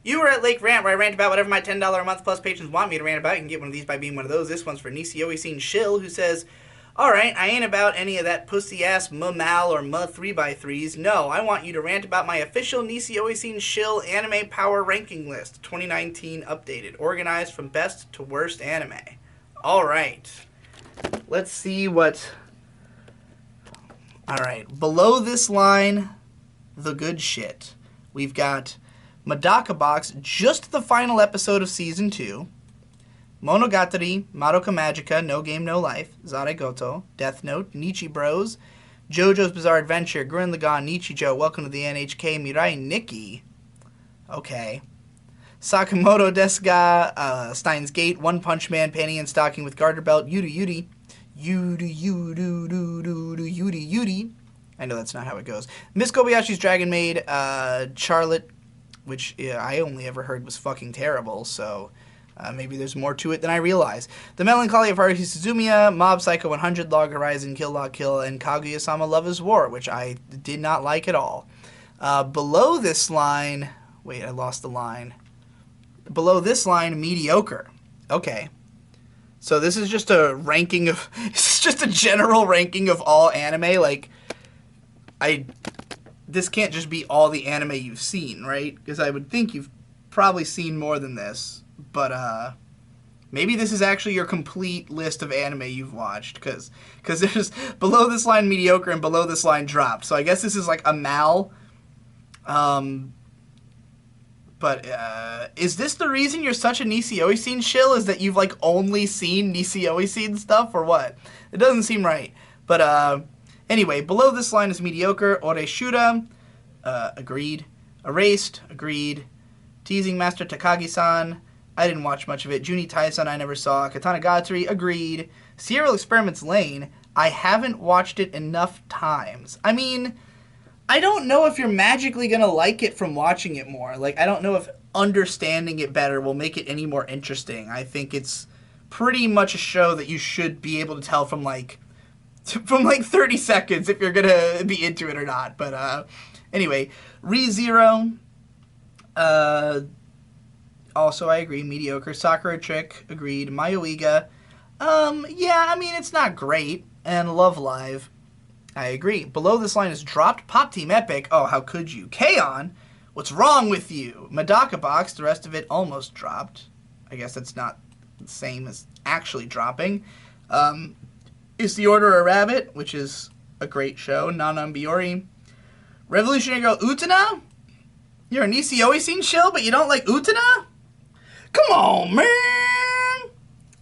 You were at Lake Rant, where I rant about whatever my $10 a month plus patrons want me to rant about. You can get one of these by being one of those. This one's for Nisiosin Shill, who says, "Alright, I ain't about any of that pussy ass mal or ma 3x3s. No, I want you to rant about my official Nisiosin Shill anime power ranking list, 2019 updated, organized from best to worst anime." Alright. Let's see what. Alright, below this line, the good shit. We've got Madaka Box, just the final episode of Season 2. Monogatari, Madoka Magica, No Game No Life, Zaregoto, Death Note, Nichi Bros, JoJo's Bizarre Adventure, Gurren Lagann, Nichijou, Welcome to the NHK, Mirai Nikki. Okay. Sakamoto Desuga, Steins Gate, One Punch Man, Panty and Stocking with Garter Belt, Yuri Yuri. Yuri Yuri Yuri Yuri Yuri. I know that's not how it goes. Miss Kobayashi's Dragon Maid, Charlotte, which I only ever heard was fucking terrible, so maybe there's more to it than I realize. The Melancholy of Haruhi Suzumiya, Mob Psycho 100, Log Horizon, Kill La Kill, and Kaguya-sama Love is War, which I did not like at all. Below this line... Wait, I lost the line. Below this line, mediocre. Okay. So this is just a ranking of... This is just a general ranking of all anime, like... This can't just be all the anime you've seen, right? Because I would think you've probably seen more than this. But, maybe this is actually your complete list of anime you've watched. Because there's below this line mediocre and below this line dropped. So I guess this is like a mal. But is this the reason you're such a Nisiosin Shill? Is that you've, like, only seen Nisiosin stuff? Or what? It doesn't seem right. But, anyway, below this line is mediocre. Oreshura, agreed. Erased, agreed. Teasing Master Takagi-san, I didn't watch much of it. Juni Tai-san, I never saw. Katana Gatari, agreed. Serial Experiments Lane, I haven't watched it enough times. I mean, I don't know if you're magically going to like it from watching it more. Like, I don't know if understanding it better will make it any more interesting. I think it's pretty much a show that you should be able to tell from, like 30 seconds if you're going to be into it or not. But, anyway, ReZero, also I agree, mediocre. Sakura Trick, agreed. Mayoiga, yeah, I mean, it's not great. And Love Live, I agree. Below this line is dropped. Pop Team Epic, oh, how could you? K-On! What's wrong with you? Madaka Box, the rest of it almost dropped. I guess that's not the same as actually dropping. Is the Order a Rabbit, which is a great show. Nanan Biori. Revolutionary Girl Utena? You're a Nisiosin Shill, but you don't like Utena? Come on, man!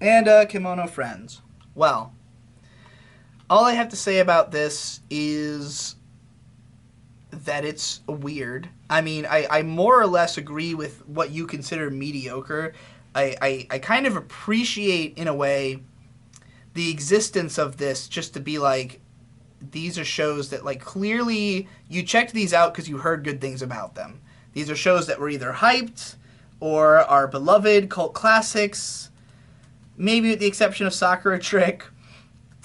And Kimono Friends. Well, all I have to say about this is that it's weird. I mean, I more or less agree with what you consider mediocre. I kind of appreciate, in a way, the existence of this just to be like, these are shows that, like, clearly you checked these out because you heard good things about them. These are shows that were either hyped or are beloved cult classics, maybe with the exception of Sakura Trick.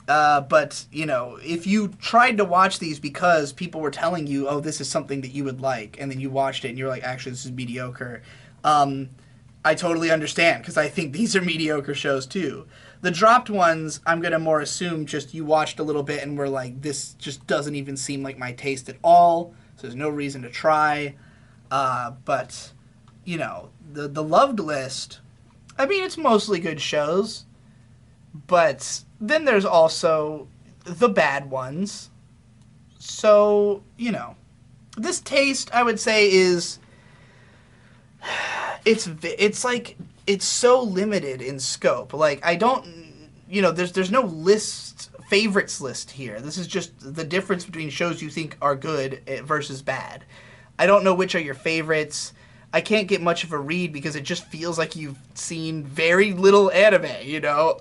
But, you know, if you tried to watch these because people were telling you, oh, this is something that you would like, and then you watched it and you're like, actually, this is mediocre, I totally understand, because I think these are mediocre shows too. The dropped ones, I'm going to more assume just you watched a little bit and were like, this just doesn't even seem like my taste at all, so there's no reason to try. But, you know, the loved list, I mean, it's mostly good shows, but then there's also the bad ones. So, you know, this taste, I would say, is... It's like, it's so limited in scope. Like, I don't, you know, there's no favorites list here. This is just the difference between shows you think are good versus bad. I don't know which are your favorites. I can't get much of a read because it just feels like you've seen very little anime, you know?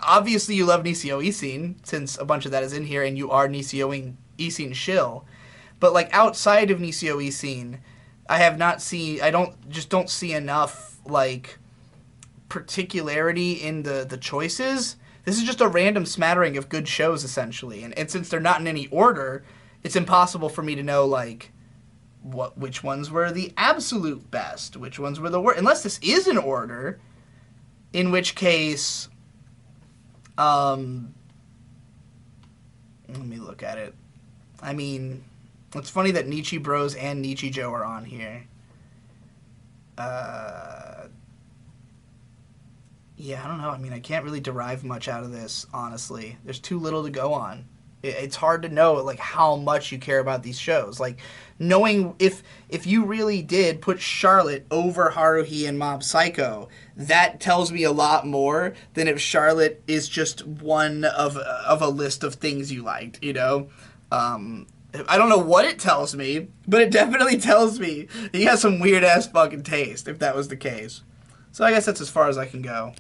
Obviously you love Nisiosin, since a bunch of that is in here, and you are Nisiosin Shill. But, like, outside of Nisiosin, I have not seen, don't see enough, like, particularity in the choices. This is just a random smattering of good shows, essentially. And since they're not in any order, it's impossible for me to know, like, which ones were the absolute best, which ones were the worst. Unless this is an order, in which case, let me look at it. I mean, it's funny that Nietzsche Bros and Nietzsche Joe are on here. Yeah, I don't know. I mean, I can't really derive much out of this, honestly. There's too little to go on. It's hard to know, like, how much you care about these shows. Like, knowing if you really did put Charlotte over Haruhi and Mob Psycho, that tells me a lot more than if Charlotte is just one of a list of things you liked, you know? I don't know what it tells me, but it definitely tells me he has some weird-ass fucking taste, if that was the case. So I guess that's as far as I can go.